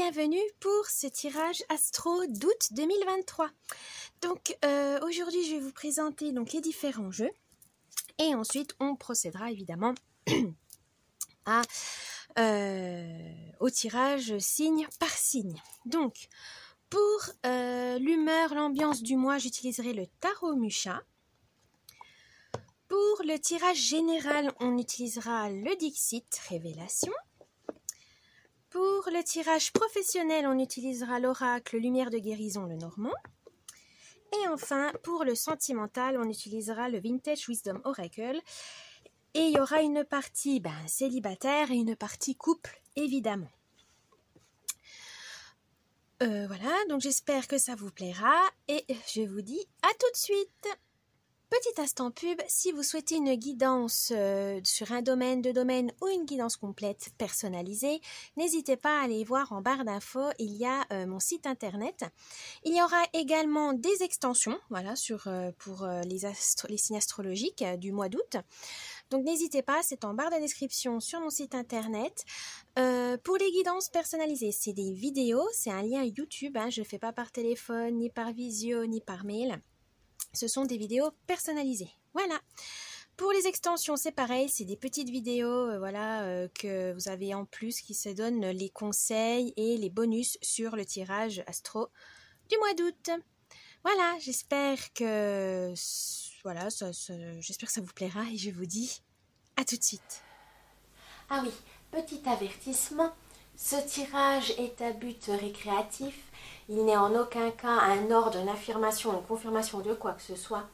bienvenue pour ce tirage astro d'août 2023. Donc aujourd'hui je vais vous présenter donc les différents jeux et ensuite on procédera évidemment à, au tirage signe par signe. Donc pour l'humeur, l'ambiance du mois, j'utiliserai le tarot Mucha. Pour le tirage général, on utilisera le Dixit Révélation. Pour le tirage professionnel, on utilisera l'oracle Lumière de guérison, le Normand. Et enfin, pour le sentimental, on utilisera le Vintage Wisdom Oracle. Et il y aura une partie célibataire et une partie couple, évidemment. Voilà, donc j'espère que ça vous plaira et je vous dis à tout de suite. Petit instant pub, si vous souhaitez une guidance sur un domaine, deux domaines ou une guidance complète personnalisée, n'hésitez pas à aller voir en barre d'infos, il y a mon site internet. Il y aura également des extensions voilà, pour les signes astrologiques du mois d'août. Donc n'hésitez pas, c'est en barre de description sur mon site internet. Pour les guidances personnalisées, c'est des vidéos, c'est un lien YouTube, je ne fais pas par téléphone, ni par visio, ni par mail. Ce sont des vidéos personnalisées. Voilà. Pour les extensions, c'est pareil. C'est des petites vidéos que vous avez en plus qui se donnent les conseils et les bonus sur le tirage astro du mois d'août. Voilà, j'espère que j'espère que ça vous plaira et je vous dis à tout de suite. Ah oui, petit avertissement. Ce tirage est à but récréatif. Il n'est en aucun cas un ordre, une affirmation, une confirmation de quoi que ce soit.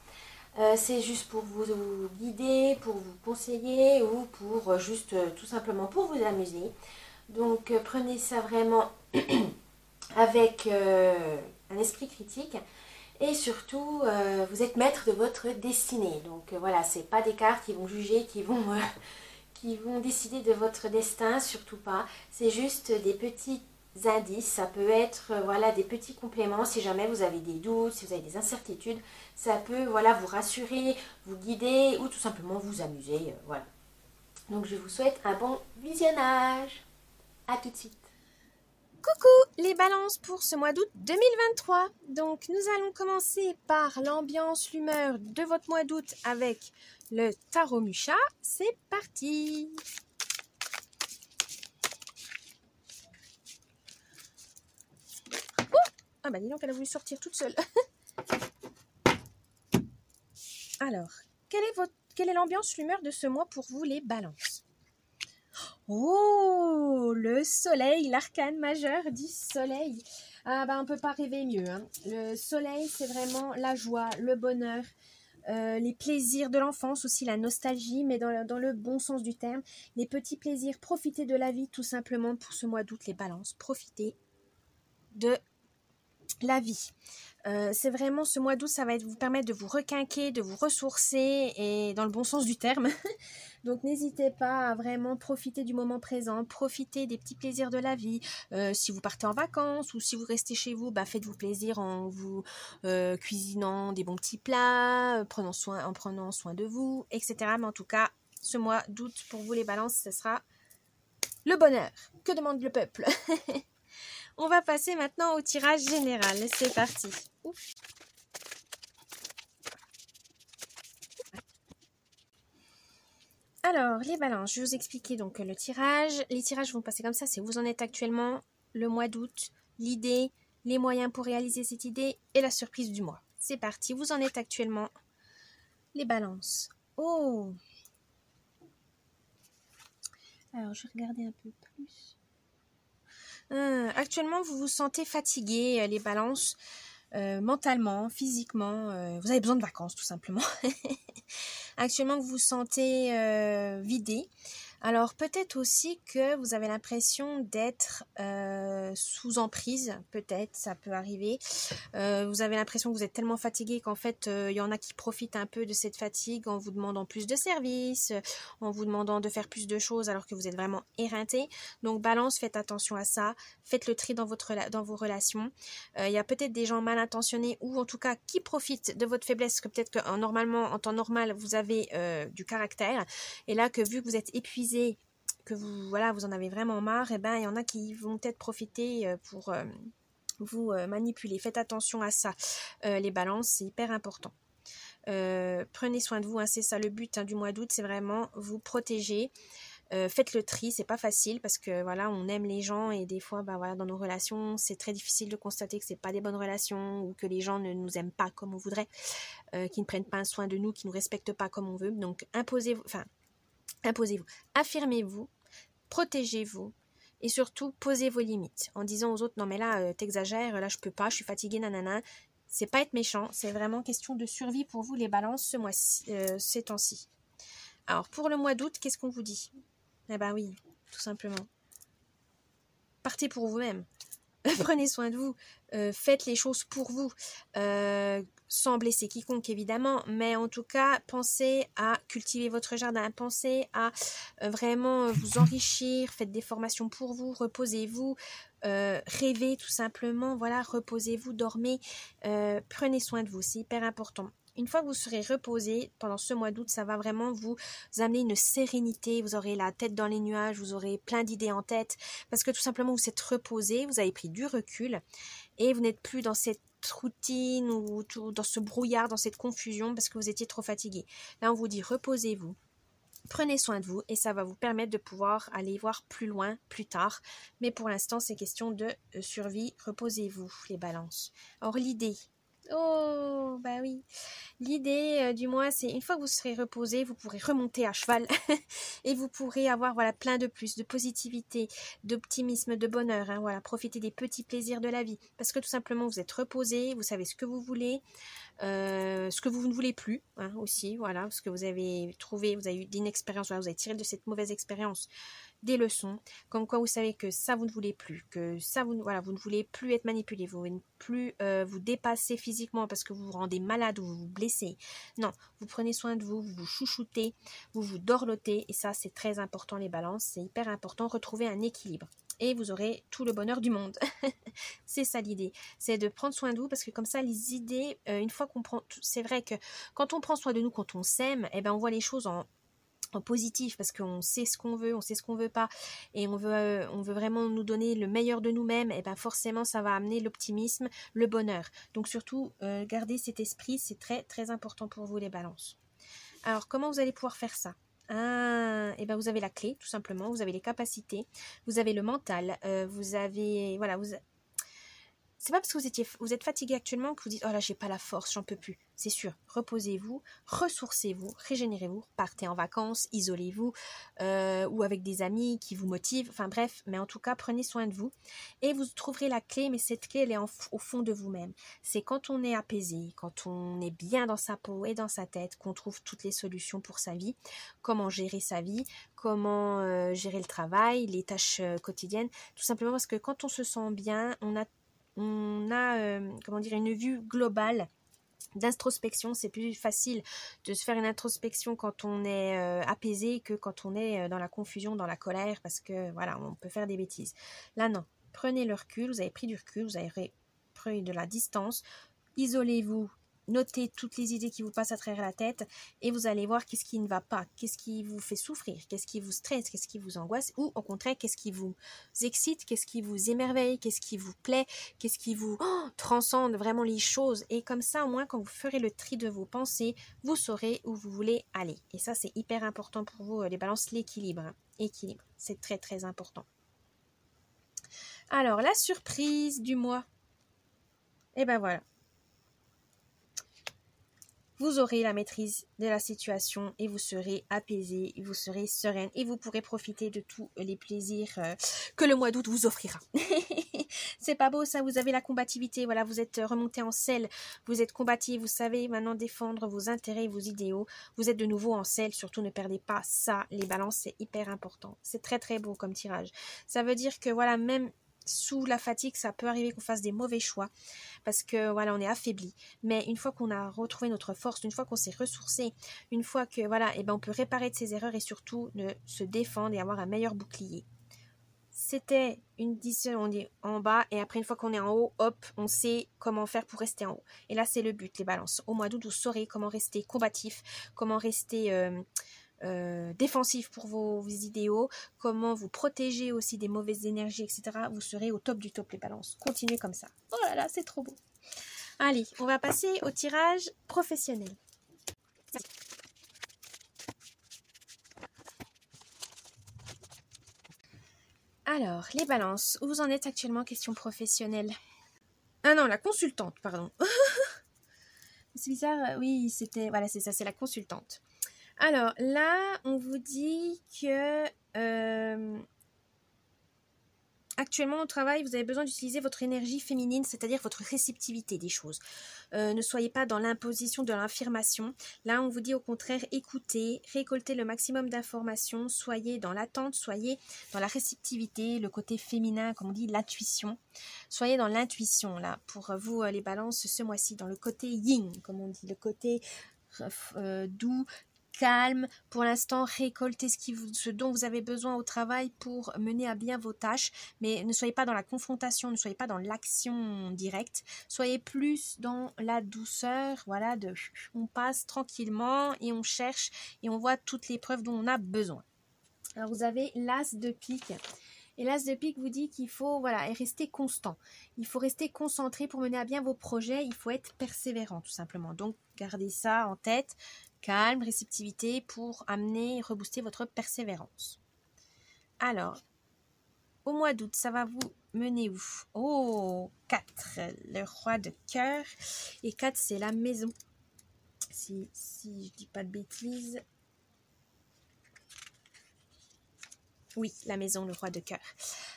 C'est juste pour vous guider, pour vous conseiller ou pour juste tout simplement pour vous amuser. Donc prenez ça vraiment avec un esprit critique. Et surtout, vous êtes maître de votre destinée. Donc voilà, c'est pas des cartes qui vont juger, qui vont décider de votre destin, surtout pas. C'est juste des petits indices, ça peut être des petits compléments si jamais vous avez des doutes, si vous avez des incertitudes. Ça peut vous rassurer, vous guider ou tout simplement vous amuser. Voilà. Donc je vous souhaite un bon visionnage. À tout de suite. Coucou les balances pour ce mois d'août 2023. Donc nous allons commencer par l'ambiance, l'humeur de votre mois d'août avec le tarot Mucha. C'est parti. Ah bah dis donc, elle a voulu sortir toute seule. Alors, quelle est l'ambiance, l'humeur de ce mois pour vous les balances? Oh, le soleil, l'arcane majeur du soleil. Ah bah on peut pas rêver mieux. Le soleil, c'est vraiment la joie, le bonheur, les plaisirs de l'enfance, aussi la nostalgie, mais dans le bon sens du terme. Les petits plaisirs, profitez de la vie tout simplement pour ce mois d'août, les balances. Profitez de la vie. C'est vraiment ce mois d'août, ça va vous permettre de vous requinquer, de vous ressourcer et dans le bon sens du terme. Donc n'hésitez pas à vraiment profiter du moment présent, profiter des petits plaisirs de la vie. Si vous partez en vacances ou si vous restez chez vous, faites-vous plaisir en vous cuisinant des bons petits plats, en prenant soin de vous, etc. Mais en tout cas, ce mois d'août pour vous les balances, ce sera le bonheur. Que demande le peuple? On va passer maintenant au tirage général. C'est parti. Ouf. Alors, les balances, je vais vous expliquer donc le tirage. Les tirages vont passer comme ça. C'est où vous en êtes actuellement, le mois d'août, l'idée, les moyens pour réaliser cette idée et la surprise du mois. C'est parti. Vous en êtes actuellement, les balances. Oh! Alors, je vais regarder un peu plus. Actuellement, vous vous sentez fatigué, les balances, mentalement, physiquement. Vous avez besoin de vacances, tout simplement. Actuellement, vous vous sentez vidé. Alors, peut-être aussi que vous avez l'impression d'être sous emprise. Peut-être, ça peut arriver. Vous avez l'impression que vous êtes tellement fatigué qu'en fait, il y en a qui profitent un peu de cette fatigue en vous demandant plus de services, en vous demandant de faire plus de choses alors que vous êtes vraiment éreinté. Donc, balance, faites attention à ça. Faites le tri dans vos relations. Il y a peut-être des gens mal intentionnés ou en tout cas qui profitent de votre faiblesse, que peut-être que normalement, en temps normal, vous avez du caractère. Et là, que vu que vous êtes épuisé, que vous, voilà, vous en avez vraiment marre, et ben, il y en a qui vont peut-être profiter pour vous manipuler. Faites attention à ça. Les balances, c'est hyper important. Prenez soin de vous, hein, c'est ça le but du mois d'août, c'est vraiment vous protéger. Faites le tri, c'est pas facile parce que voilà, on aime les gens et des fois, voilà, dans nos relations, c'est très difficile de constater que c'est pas des bonnes relations ou que les gens ne nous aiment pas comme on voudrait, qui ne prennent pas soin de nous, qui nous respectent pas comme on veut. Donc imposez-vous, affirmez-vous, protégez-vous. Et surtout, posez vos limites en disant aux autres, non mais là, t'exagères, là je peux pas, je suis fatiguée, nanana. C'est pas être méchant, c'est vraiment question de survie pour vous les balances ce mois-ci, ces temps-ci. Alors pour le mois d'août, qu'est-ce qu'on vous dit? Eh ben oui, tout simplement. Partez pour vous-même. Prenez soin de vous. Faites les choses pour vous. Sans blesser quiconque évidemment, mais en tout cas, pensez à cultiver votre jardin, pensez à vraiment vous enrichir, faites des formations pour vous, reposez-vous, rêvez tout simplement, voilà, reposez-vous, dormez, prenez soin de vous, c'est hyper important. Une fois que vous serez reposé pendant ce mois d'août, ça va vraiment vous amener une sérénité, vous aurez la tête dans les nuages, vous aurez plein d'idées en tête, parce que tout simplement vous êtes reposé, vous avez pris du recul, et vous n'êtes plus dans cette routine ou dans ce brouillard, dans cette confusion parce que vous étiez trop fatigué. Là, on vous dit reposez-vous, prenez soin de vous et ça va vous permettre de pouvoir aller voir plus loin, plus tard. Mais pour l'instant, c'est question de survie. Reposez-vous, les balances. Or, l'idée... Oh, bah oui. L'idée du mois, c'est une fois que vous serez reposé, vous pourrez remonter à cheval et vous pourrez avoir voilà, plein de plus, de positivité, d'optimisme, de bonheur. Hein, voilà, profiter des petits plaisirs de la vie. Parce que tout simplement, vous êtes reposé, vous savez ce que vous voulez, ce que vous ne voulez plus hein, aussi. Voilà, ce que vous avez trouvé, vous avez eu d'une expérience, voilà, vous avez tiré de cette mauvaise expérience des leçons, comme quoi vous savez que ça vous ne voulez plus, que ça vous, voilà, vous ne voulez plus être manipulé, vous ne plus vous dépasser physiquement parce que vous vous rendez malade ou vous vous blessez. Non, vous prenez soin de vous, vous vous chouchoutez, vous vous dorlotez et ça c'est très important les balances, c'est hyper important, retrouver un équilibre et vous aurez tout le bonheur du monde. C'est ça l'idée, c'est de prendre soin de vous parce que comme ça les idées, une fois qu'on prend, c'est vrai que quand on prend soin de nous, quand on s'aime, eh ben on voit les choses en positif parce qu'on sait ce qu'on veut, on sait ce qu'on veut pas et on veut vraiment nous donner le meilleur de nous-mêmes et ben forcément ça va amener l'optimisme, le bonheur. Donc surtout gardez cet esprit, c'est très très important pour vous les balances. Alors comment vous allez pouvoir faire ça? Et ben vous avez la clé tout simplement, vous avez les capacités, vous avez le mental, vous avez voilà c'est pas parce que vous êtes fatigué actuellement que vous dites « Oh là, j'ai pas la force, j'en peux plus ». C'est sûr, reposez-vous, ressourcez-vous, régénérez-vous, partez en vacances, isolez-vous, ou avec des amis qui vous motivent, enfin bref, mais en tout cas, prenez soin de vous. Et vous trouverez la clé, mais cette clé, elle est au fond de vous-même. C'est quand on est apaisé, quand on est bien dans sa peau et dans sa tête, qu'on trouve toutes les solutions pour sa vie, comment gérer sa vie, comment gérer le travail, les tâches quotidiennes, tout simplement parce que quand on se sent bien, on a comment dire, une vue globale d'introspection. C'est plus facile de se faire une introspection quand on est apaisé que quand on est dans la confusion, dans la colère, parce que voilà, on peut faire des bêtises. Là non, prenez le recul, vous avez pris du recul, vous avez pris de la distance, isolez-vous, notez toutes les idées qui vous passent à travers la tête et vous allez voir qu'est-ce qui ne va pas, qu'est-ce qui vous fait souffrir, qu'est-ce qui vous stresse, qu'est-ce qui vous angoisse ou au contraire qu'est-ce qui vous excite, qu'est-ce qui vous émerveille, qu'est-ce qui vous plaît, qu'est-ce qui vous transcende vraiment les choses et comme ça au moins quand vous ferez le tri de vos pensées, vous saurez où vous voulez aller et ça c'est hyper important pour vous les balances, l'équilibre, hein. Équilibre, c'est très très important. Alors la surprise du mois, et ben voilà. Vous aurez la maîtrise de la situation et vous serez apaisé, vous serez sereine et vous pourrez profiter de tous les plaisirs que le mois d'août vous offrira. C'est pas beau ça, vous avez la combativité, voilà, vous êtes remonté en selle, vous êtes combatif, vous savez maintenant défendre vos intérêts, vos idéaux, vous êtes de nouveau en selle, surtout ne perdez pas ça, les balances c'est hyper important, c'est très très beau comme tirage. Ça veut dire que voilà, même sous la fatigue, ça peut arriver qu'on fasse des mauvais choix parce que voilà, on est affaibli. Mais une fois qu'on a retrouvé notre force, une fois qu'on s'est ressourcé, une fois que voilà, et ben on peut réparer de ses erreurs et surtout se défendre et avoir un meilleur bouclier. C'était une 10, on est en bas et après une fois qu'on est en haut, hop, on sait comment faire pour rester en haut. Et là, c'est le but, les balances. Au mois d'août, vous saurez comment rester combatif, comment rester défensif pour vos idéaux, comment vous protéger aussi des mauvaises énergies, etc. Vous serez au top du top, les balances. Continuez comme ça. Oh là là, c'est trop beau. Allez, on va passer au tirage professionnel. Alors, les balances, où vous en êtes actuellement, question professionnelle? Ah non, la consultante, pardon. C'est bizarre, oui, c'était, voilà, c'est ça, c'est la consultante. Alors, là, on vous dit que actuellement au travail, vous avez besoin d'utiliser votre énergie féminine, c'est-à-dire votre réceptivité des choses. Ne soyez pas dans l'imposition de l'affirmation. Là, on vous dit au contraire, écoutez, récoltez le maximum d'informations, soyez dans l'attente, soyez dans la réceptivité, le côté féminin, comme on dit, l'intuition. Soyez dans l'intuition, là, pour vous, les balances, ce mois-ci, dans le côté yin, comme on dit, le côté doux, calme, pour l'instant, récoltez ce dont vous avez besoin au travail pour mener à bien vos tâches, mais ne soyez pas dans la confrontation, ne soyez pas dans l'action directe, soyez plus dans la douceur, voilà, on passe tranquillement et on cherche et on voit toutes les preuves dont on a besoin. Alors vous avez l'as de pique. Et l'as de pique vous dit qu'il faut rester constant. Il faut rester concentré pour mener à bien vos projets. Il faut être persévérant tout simplement. Donc gardez ça en tête. Calme, réceptivité pour amener et rebooster votre persévérance. Alors, au mois d'août, ça va vous mener où? Oh, 4, le roi de cœur. Et 4, c'est la maison. Si je dis pas de bêtises. Oui, la maison, le roi de cœur.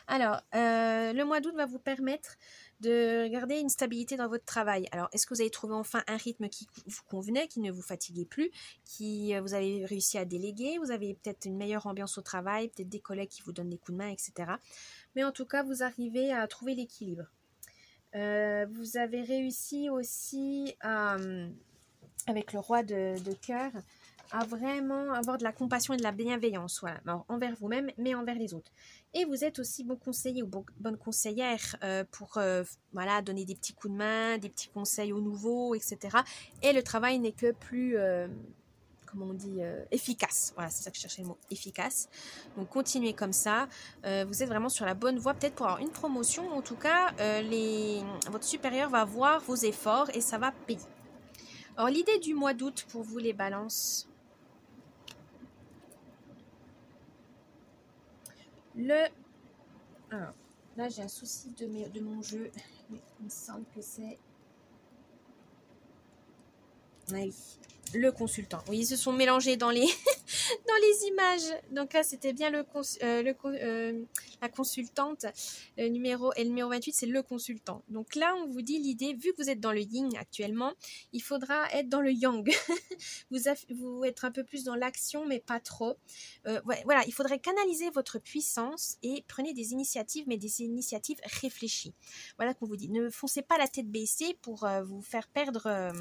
Alors, le mois d'août va vous permettre de garder une stabilité dans votre travail. Alors, est-ce que vous avez trouvé enfin un rythme qui vous convenait, qui ne vous fatiguait plus, vous avez réussi à déléguer, vous avez peut-être une meilleure ambiance au travail, peut-être des collègues qui vous donnent des coups de main, etc. Mais en tout cas, vous arrivez à trouver l'équilibre. Vous avez réussi aussi avec le roi de cœur, à vraiment avoir de la compassion et de la bienveillance, voilà, envers vous-même, mais envers les autres. Et vous êtes aussi bon conseiller ou bonne conseillère pour donner des petits coups de main, des petits conseils aux nouveaux, etc. Et le travail n'est que plus, efficace. Voilà, c'est ça que je cherchais le mot, efficace. Donc continuez comme ça. Vous êtes vraiment sur la bonne voie, peut-être pour avoir une promotion. En tout cas, votre supérieur va voir vos efforts et ça va payer. Alors l'idée du mois d'août pour vous les balances. Alors, là j'ai un souci de mon jeu, mais il me semble que c'est... Oui, le consultant. Oui, ils se sont mélangés dans les images. Donc là, c'était bien la consultante. Le numéro 28, c'est le consultant. Donc là, on vous dit l'idée, vu que vous êtes dans le yin actuellement, il faudra être dans le yang. vous être un peu plus dans l'action, mais pas trop. Voilà, il faudrait canaliser votre puissance et prenez des initiatives, mais des initiatives réfléchies. Voilà qu'on vous dit. Ne foncez pas la tête baissée pour vous faire perdre...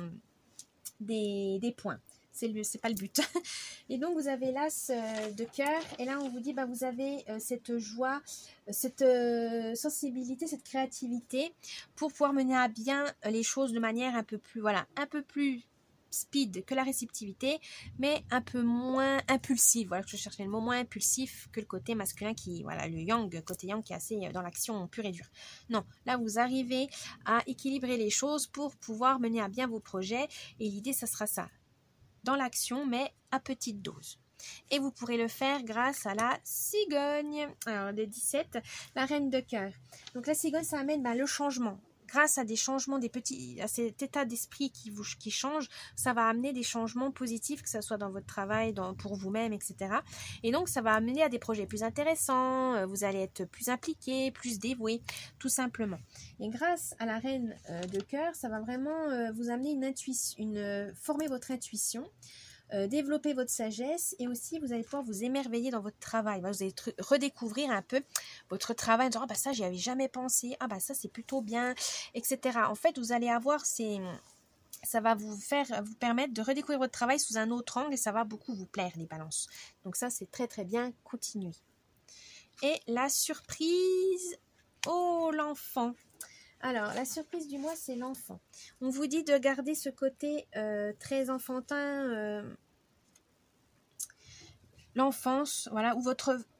des points. C'est pas le but. Et donc vous avez l'as de cœur et là on vous dit vous avez cette joie, cette sensibilité, cette créativité pour pouvoir mener à bien les choses de manière un peu plus speed que la réceptivité, mais un peu moins impulsif. Voilà, je cherchais le mot, moins impulsif que le côté masculin le yang, côté yang qui est assez dans l'action pure et dure. Non, là vous arrivez à équilibrer les choses pour pouvoir mener à bien vos projets et l'idée ça sera ça, dans l'action mais à petite dose. Et vous pourrez le faire grâce à la cigogne. Alors le 17, la reine de cœur. Donc la cigogne ça amène le changement. Grâce à des changements, à cet état d'esprit qui change, ça va amener des changements positifs, que ce soit dans votre travail, pour vous-même, etc. Et donc, ça va amener à des projets plus intéressants, vous allez être plus impliqué, plus dévoué, tout simplement. Et grâce à la reine de cœur, ça va vraiment vous amener former votre intuition, développer votre sagesse et aussi vous allez pouvoir vous émerveiller dans votre travail. Vous allez redécouvrir un peu votre travail en disant ça j'y avais jamais pensé, ça c'est plutôt bien, etc. En fait vous allez avoir ça va vous permettre de redécouvrir votre travail sous un autre angle et ça va beaucoup vous plaire les balances. Donc ça c'est très très bien, continuez. Et la surprise, l'enfant. Alors, la surprise du mois, c'est l'enfant. On vous dit de garder ce côté très enfantin, l'enfance, voilà, ou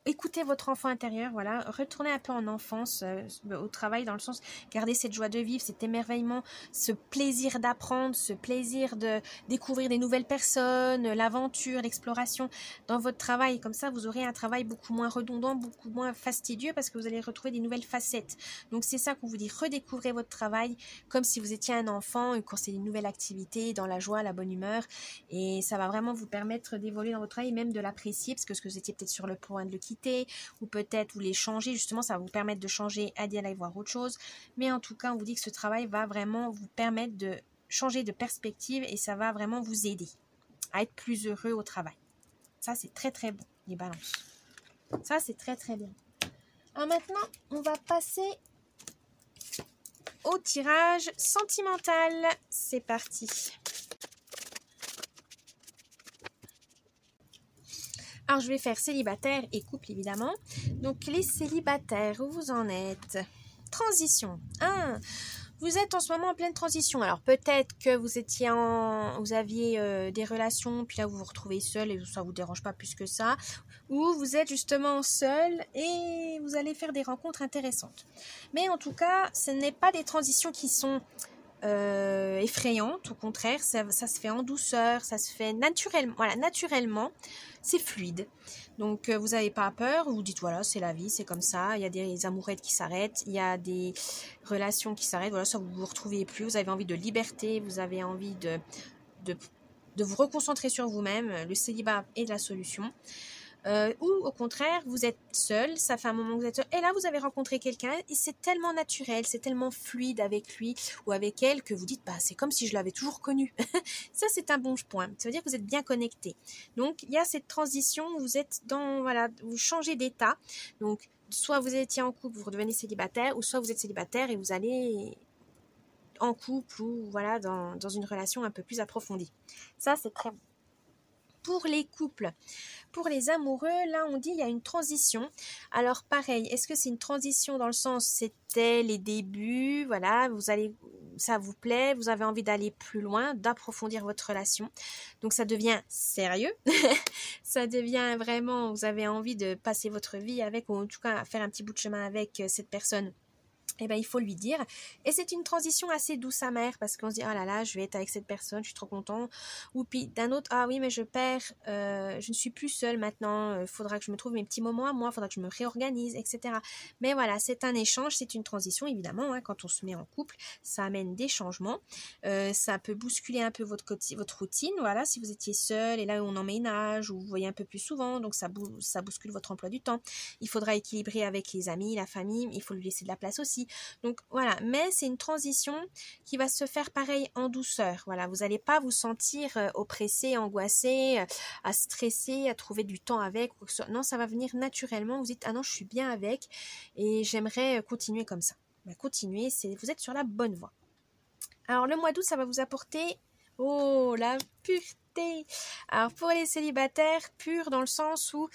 écoutez votre enfant intérieur, voilà, retournez un peu en enfance au travail, dans le sens, gardez cette joie de vivre, cet émerveillement, ce plaisir d'apprendre, ce plaisir de découvrir des nouvelles personnes, l'aventure, l'exploration dans votre travail. Comme ça, vous aurez un travail beaucoup moins redondant, beaucoup moins fastidieux, parce que vous allez retrouver des nouvelles facettes. Donc c'est ça qu'on vous dit, redécouvrez votre travail comme si vous étiez un enfant, quand c'est une nouvelle activité, dans la joie, la bonne humeur, et ça va vraiment vous permettre d'évoluer dans votre travail, même de l'apprécier, parce que vous étiez peut-être sur le point de le quitter, ou peut-être vous les changer, justement ça va vous permettre de changer, d'y aller voir autre chose, mais en tout cas on vous dit que ce travail va vraiment vous permettre de changer de perspective, et ça va vraiment vous aider à être plus heureux au travail. Ça c'est très très bon, les balances, ça c'est très très bien. Alors maintenant on va passer au tirage sentimental, c'est parti. Alors, je vais faire célibataire et couple, évidemment. Donc, les célibataires, où vous en êtes? Transition. Vous êtes en ce moment en pleine transition. Alors, peut-être que vous aviez des relations, puis là, vous vous retrouvez seul et ça vous dérange pas plus que ça. Ou vous êtes justement seul et vous allez faire des rencontres intéressantes. Mais en tout cas, ce n'est pas des transitions qui sont effrayante, au contraire, ça se fait en douceur, ça se fait naturellement, voilà, naturellement, c'est fluide. Donc vous n'avez pas peur, vous dites voilà, c'est la vie, c'est comme ça, il y a des amourettes qui s'arrêtent, il y a des relations qui s'arrêtent, voilà, ça vous vous retrouvez plus, vous avez envie de liberté, vous avez envie de vous reconcentrer sur vous-même, le célibat est la solution. Ou au contraire, vous êtes seul, ça fait un moment que vous êtes seul, et là vous avez rencontré quelqu'un, et c'est tellement naturel, c'est tellement fluide avec lui ou avec elle que vous dites, bah c'est comme si je l'avais toujours connu. Ça c'est un bon point, ça veut dire que vous êtes bien connecté. Donc il y a cette transition, vous êtes dans, voilà, vous changez d'état, donc soit vous étiez en couple, vous redevenez célibataire, ou soit vous êtes célibataire et vous allez en couple, ou voilà, dans une relation un peu plus approfondie. Ça c'est très bon. Pour les couples, pour les amoureux, là on dit il y a une transition. Alors pareil, est-ce que c'est une transition dans le sens c'était les débuts, voilà, ça vous plaît, vous avez envie d'aller plus loin, d'approfondir votre relation. Donc ça devient sérieux, ça devient vraiment, vous avez envie de passer votre vie avec, ou en tout cas faire un petit bout de chemin avec cette personne. Eh ben, il faut lui dire. Et c'est une transition assez douce amère, parce qu'on se dit, oh là là, je vais être avec cette personne, je suis trop content. Ou puis d'un autre, ah oui, mais je ne suis plus seule maintenant, il faudra que je me trouve mes petits moments à moi, il faudra que je me réorganise, etc. Mais voilà, c'est un échange, c'est une transition, évidemment, hein, quand on se met en couple, ça amène des changements. Ça peut bousculer un peu votre routine, voilà, si vous étiez seul, et là on emménage, ou vous voyez un peu plus souvent, donc ça bouscule votre emploi du temps. Il faudra équilibrer avec les amis, la famille, il faut lui laisser de la place aussi. Donc voilà, mais c'est une transition qui va se faire pareil en douceur. Voilà, vous n'allez pas vous sentir oppressé, angoissé, à stresser, à trouver du temps avec. Non, ça va venir naturellement. Vous dites ah non, je suis bien avec et j'aimerais continuer comme ça. Ben, continuez, vous êtes sur la bonne voie. Alors le mois d'août, ça va vous apporter la pureté. Alors pour les célibataires, pur dans le sens où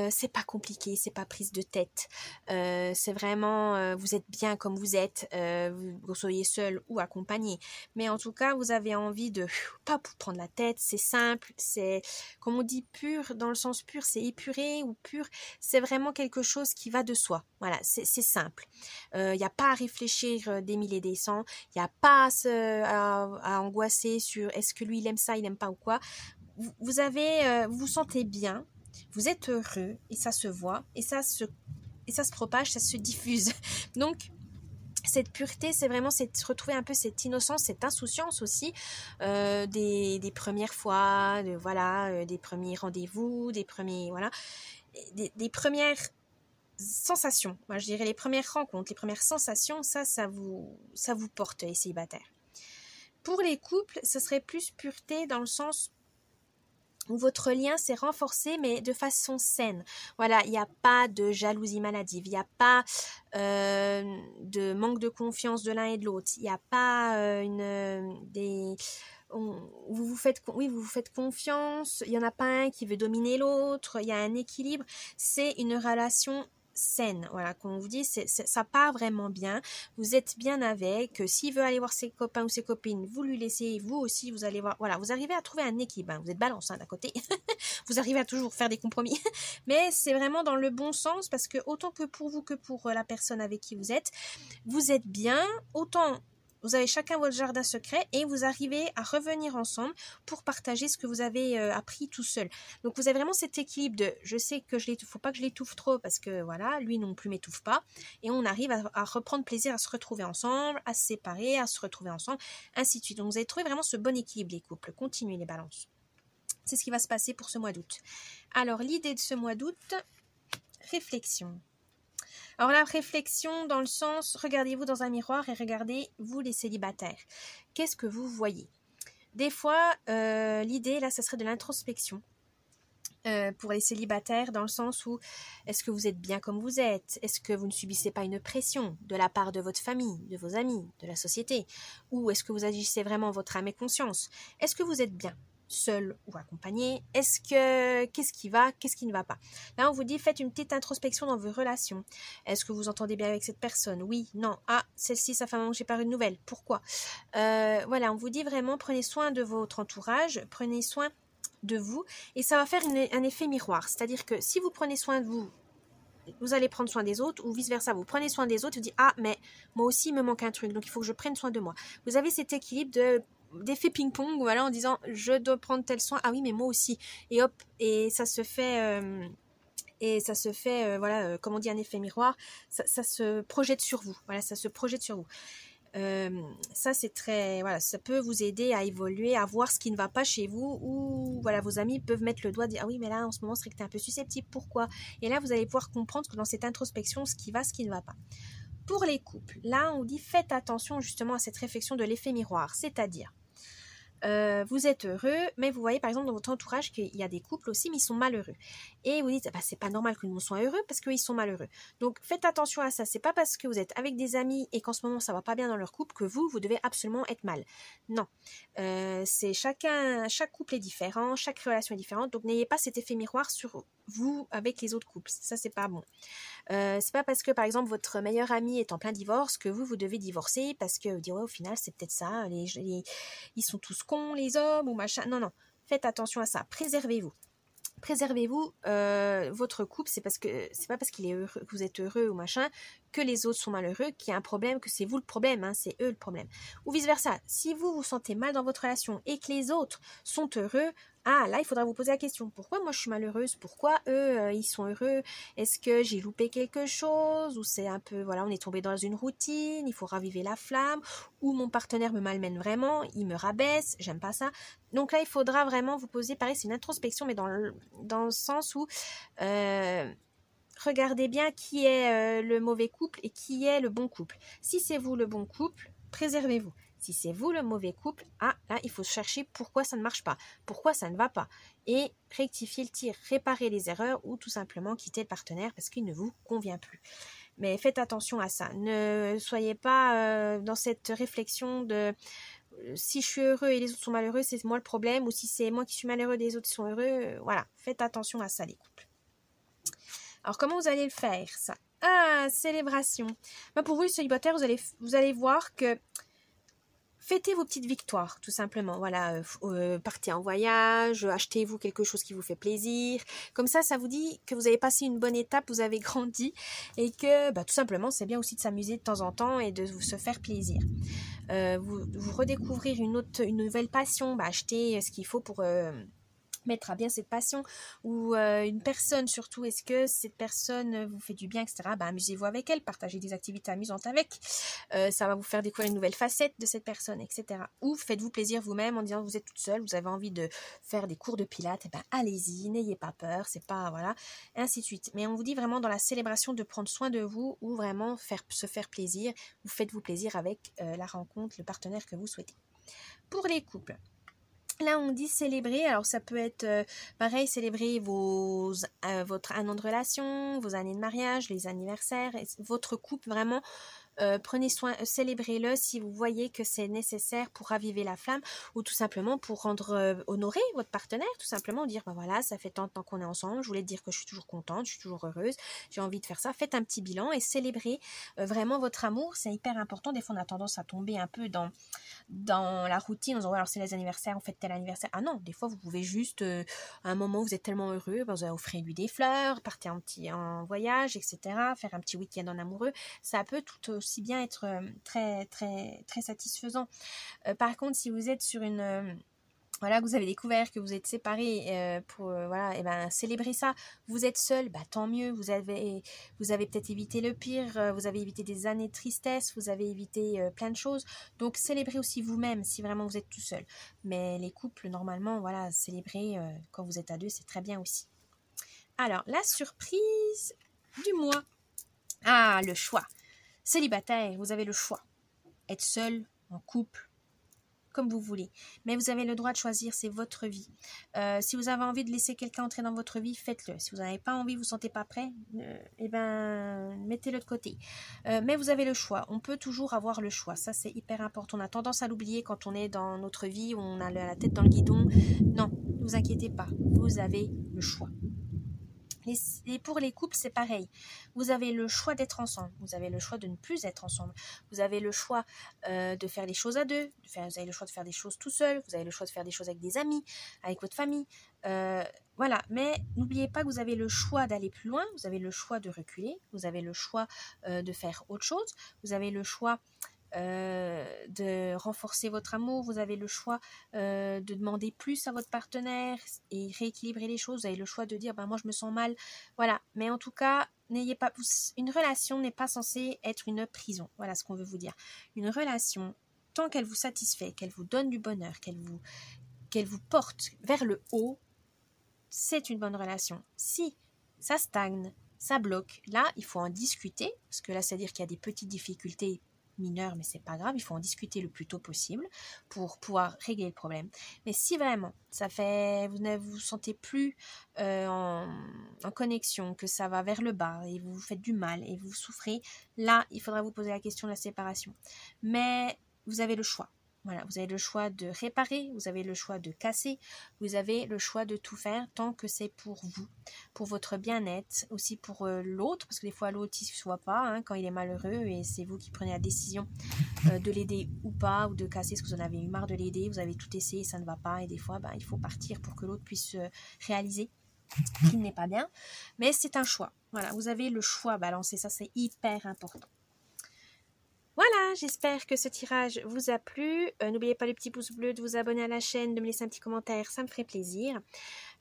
c'est pas compliqué, c'est pas prise de tête, c'est vraiment vous êtes bien comme vous êtes, vous soyez seul ou accompagné, mais en tout cas vous avez envie de pas vous prendre la tête, c'est simple, c'est comme on dit pur dans le sens pur, c'est épuré ou pur, c'est vraiment quelque chose qui va de soi, voilà, c'est simple, il n'y a pas à réfléchir des mille et des cents, il n'y a pas à angoisser sur est-ce que lui il aime ça, il aime pas ou quoi, vous vous sentez bien, vous êtes heureux et ça se voit et ça se propage, ça se diffuse. Donc cette pureté, c'est vraiment retrouver un peu cette innocence, cette insouciance aussi des premières fois, des premiers rendez-vous, des premières sensations. Moi, je dirais les premières rencontres, les premières sensations, ça vous porte les célibataires. Pour les couples, ce serait plus pureté dans le sens où votre lien s'est renforcé, mais de façon saine. Voilà, il n'y a pas de jalousie maladive, il n'y a pas de manque de confiance de l'un et de l'autre, il n'y a pas vous vous faites confiance, il n'y en a pas un qui veut dominer l'autre, il y a un équilibre, c'est une relation saine. Voilà, comme on vous dit, ça part vraiment bien. Vous êtes bien avec. S'il veut aller voir ses copains ou ses copines, vous lui laissez. Vous aussi, vous allez voir. Voilà, vous arrivez à trouver un équilibre. Hein. Vous êtes balance d'un côté. Vous arrivez à toujours faire des compromis. Mais c'est vraiment dans le bon sens parce que autant que pour vous que pour la personne avec qui vous êtes bien. Autant vous avez chacun votre jardin secret et vous arrivez à revenir ensemble pour partager ce que vous avez appris tout seul. Donc vous avez vraiment cet équilibre de je sais que faut pas que je l'étouffe trop parce que voilà, lui non plus m'étouffe pas. Et on arrive à reprendre plaisir à se retrouver ensemble, à se séparer, à se retrouver ensemble, ainsi de suite. Donc vous avez trouvé vraiment ce bon équilibre les couples. Continuez les balances. C'est ce qui va se passer pour ce mois d'août. Alors l'idée de ce mois d'août, réflexion. Alors la réflexion dans le sens, regardez-vous dans un miroir et regardez-vous les célibataires. Qu'est-ce que vous voyez? Des fois, l'idée là, ça serait de l'introspection pour les célibataires dans le sens où est-ce que vous êtes bien comme vous êtes? Est-ce que vous ne subissez pas une pression de la part de votre famille, de vos amis, de la société? Ou est-ce que vous agissez vraiment votre âme et conscience? Est-ce que vous êtes bien? Seul ou accompagné, qu'est-ce qui va, qu'est-ce qui ne va pas? Là, on vous dit, faites une petite introspection dans vos relations. Est-ce que vous entendez bien avec cette personne? Oui, non, ah, celle-ci, ça fait un moment que j'ai pas eu de nouvelles. Pourquoi? Voilà, on vous dit vraiment, prenez soin de votre entourage, prenez soin de vous, et ça va faire un effet miroir. C'est-à-dire que si vous prenez soin de vous, vous allez prendre soin des autres, ou vice-versa, vous prenez soin des autres, vous dites, ah, mais moi aussi, il me manque un truc, donc il faut que je prenne soin de moi. Vous avez cet équilibre d'effet ping-pong, voilà, en disant je dois prendre tel soin, ah oui mais moi aussi, et hop, et ça se fait comme on dit, un effet miroir, ça se projette sur vous, voilà, ça se projette sur vous. Ça c'est très, voilà, ça peut vous aider à évoluer, à voir ce qui ne va pas chez vous, ou voilà, vos amis peuvent mettre le doigt, dire ah oui mais là en ce moment c'est vrai que tu es un peu susceptible, pourquoi? Et là vous allez pouvoir comprendre que dans cette introspection, ce qui va, ce qui ne va pas. Pour les couples, là on dit faites attention justement à cette réflexion de l'effet miroir, c'est-à-dire vous êtes heureux, mais vous voyez par exemple dans votre entourage qu'il y a des couples aussi, mais ils sont malheureux. Et vous dites, bah, c'est pas normal que nous soyons heureux parce qu'ils sont malheureux. Donc faites attention à ça. C'est pas parce que vous êtes avec des amis et qu'en ce moment ça va pas bien dans leur couple que vous devez absolument être mal. Non. C'est chaque couple est différent, chaque relation est différente. Donc n'ayez pas cet effet miroir sur vous avec les autres couples. Ça, c'est pas bon. C'est pas parce que par exemple votre meilleur ami est en plein divorce que vous devez divorcer parce que vous dites ouais, au final c'est peut-être ça, ils sont tous cons les hommes ou machin. Non, faites attention à ça, préservez-vous votre couple. C'est pas parce qu'il est heureux, que vous êtes heureux ou machin, que les autres sont malheureux, qu'il y a un problème, que c'est vous le problème, hein, c'est eux le problème. Ou vice versa, si vous vous sentez mal dans votre relation et que les autres sont heureux, ah là il faudra vous poser la question, pourquoi moi je suis malheureuse, pourquoi eux ils sont heureux, est-ce que j'ai loupé quelque chose, ou c'est un peu, voilà, on est tombé dans une routine, il faut raviver la flamme, ou mon partenaire me malmène vraiment, il me rabaisse, j'aime pas ça. Donc là il faudra vraiment vous poser, pareil, c'est une introspection, mais dans le sens où regardez bien qui est le mauvais couple et qui est le bon couple. Si c'est vous le bon couple, préservez-vous. Si c'est vous le mauvais couple, ah là il faut chercher pourquoi ça ne marche pas, pourquoi ça ne va pas, et rectifier le tir, réparer les erreurs, ou tout simplement quitter le partenaire parce qu'il ne vous convient plus. Mais faites attention à ça, ne soyez pas dans cette réflexion de si je suis heureux et les autres sont malheureux, c'est moi le problème, ou si c'est moi qui suis malheureux et les autres sont heureux, voilà, faites attention à ça les couples. Alors comment vous allez le faire ça? Ah, célébration. Ben, pour vous les célibataires, vous allez voir que fêtez vos petites victoires, tout simplement. Voilà, partez en voyage, achetez-vous quelque chose qui vous fait plaisir. Comme ça vous dit que vous avez passé une bonne étape, vous avez grandi, et que tout simplement, c'est bien aussi de s'amuser de temps en temps et de se faire plaisir. Vous redécouvrir une nouvelle passion, achetez ce qu'il faut pour mettre à bien cette passion, ou une personne surtout, est-ce que cette personne vous fait du bien, etc. Amusez-vous avec elle, partagez des activités amusantes avec, ça va vous faire découvrir une nouvelle facette de cette personne, etc. Ou faites-vous plaisir vous-même en disant que vous êtes toute seule, vous avez envie de faire des cours de pilates, allez-y, n'ayez pas peur, c'est pas, voilà, et ainsi de suite. Mais on vous dit vraiment dans la célébration de prendre soin de vous, ou vraiment se faire plaisir, ou faites-vous plaisir avec la rencontre, le partenaire que vous souhaitez. Pour les couples, là, on dit célébrer. Alors, ça peut être pareil, célébrer votre 1 an de relation, vos années de mariage, les anniversaires, votre couple, vraiment prenez soin, célébrez-le si vous voyez que c'est nécessaire pour raviver la flamme ou tout simplement pour rendre honorer votre partenaire, tout simplement dire, ben voilà, ça fait tant de temps qu'on est ensemble, je voulais te dire que je suis toujours contente, je suis toujours heureuse, j'ai envie de faire ça. Faites un petit bilan et célébrez vraiment votre amour, c'est hyper important. Des fois, on a tendance à tomber un peu dans la routine, en disant, ouais, alors c'est les anniversaires, on fête tel anniversaire. Ah non, des fois, vous pouvez juste, à un moment où vous êtes tellement heureux, ben, vous offrez-lui des fleurs, partez en voyage, etc., faire un petit week-end en amoureux. Ça peut tout aussi bien être très, très, très satisfaisant. Par contre, si vous êtes sur une... voilà, vous avez découvert que vous êtes séparés voilà, et ben célébrez ça. Vous êtes seul, bah tant mieux. Vous avez peut-être évité le pire. Vous avez évité des années de tristesse. Vous avez évité plein de choses. Donc célébrez aussi vous-même si vraiment vous êtes tout seul. Mais les couples normalement, voilà, célébrez quand vous êtes à deux, c'est très bien aussi. Alors la surprise du mois. Ah, le choix. Célibataire, vous avez le choix. Être seul, en couple, comme vous voulez. Mais vous avez le droit de choisir, c'est votre vie. Si vous avez envie de laisser quelqu'un entrer dans votre vie, faites-le. Si vous n'avez pas envie, vous ne vous sentez pas prêt, eh ben, mettez-le de côté. Mais vous avez le choix. On peut toujours avoir le choix. Ça, c'est hyper important. On a tendance à l'oublier quand on est dans notre vie, où on a la tête dans le guidon. Non, ne vous inquiétez pas. Vous avez le choix. Et pour les couples, c'est pareil. Vous avez le choix d'être ensemble. Vous avez le choix de ne plus être ensemble. Vous avez le choix de faire des choses à deux. Vous avez le choix de faire des choses tout seul. Vous avez le choix de faire des choses avec des amis, avec votre famille. Voilà. Mais n'oubliez pas que vous avez le choix d'aller plus loin. Vous avez le choix de reculer. Vous avez le choix de faire autre chose. Vous avez le choix de renforcer votre amour, vous avez le choix de demander plus à votre partenaire et rééquilibrer les choses, vous avez le choix de dire ben moi je me sens mal, voilà, mais en tout cas n'ayez pas, une relation n'est pas censée être une prison, voilà ce qu'on veut vous dire. Une relation, tant qu'elle vous satisfait, qu'elle vous donne du bonheur, qu'elle vous porte vers le haut, c'est une bonne relation. Si ça stagne, ça bloque, là il faut en discuter, parce que là c'est à dire qu'il y a des petites difficultés mineur, mais c'est pas grave, il faut en discuter le plus tôt possible pour pouvoir régler le problème. Mais si vraiment vous ne vous sentez plus en connexion, que ça va vers le bas et vous vous faites du mal et vous souffrez, là il faudra vous poser la question de la séparation. Mais vous avez le choix. Voilà, vous avez le choix de réparer, vous avez le choix de casser, vous avez le choix de tout faire tant que c'est pour vous, pour votre bien-être, aussi pour l'autre, parce que des fois l'autre il ne se voit pas quand il est malheureux et c'est vous qui prenez la décision de l'aider ou pas, ou de casser parce que vous en avez eu marre de l'aider, vous avez tout essayé, ça ne va pas et des fois il faut partir pour que l'autre puisse réaliser qu'il n'est pas bien, mais c'est un choix. Voilà, vous avez le choix balancé, ça c'est hyper important. Voilà, j'espère que ce tirage vous a plu. N'oubliez pas le petit pouce bleu, de vous abonner à la chaîne, de me laisser un petit commentaire, ça me ferait plaisir.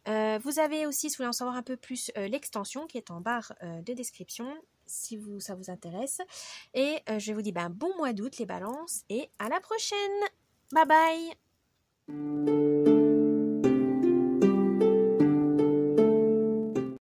Vous avez aussi, si vous voulez en savoir un peu plus, l'extension qui est en barre de description, si ça vous intéresse. Et je vous dis bon mois d'août les balances et à la prochaine. Bye bye.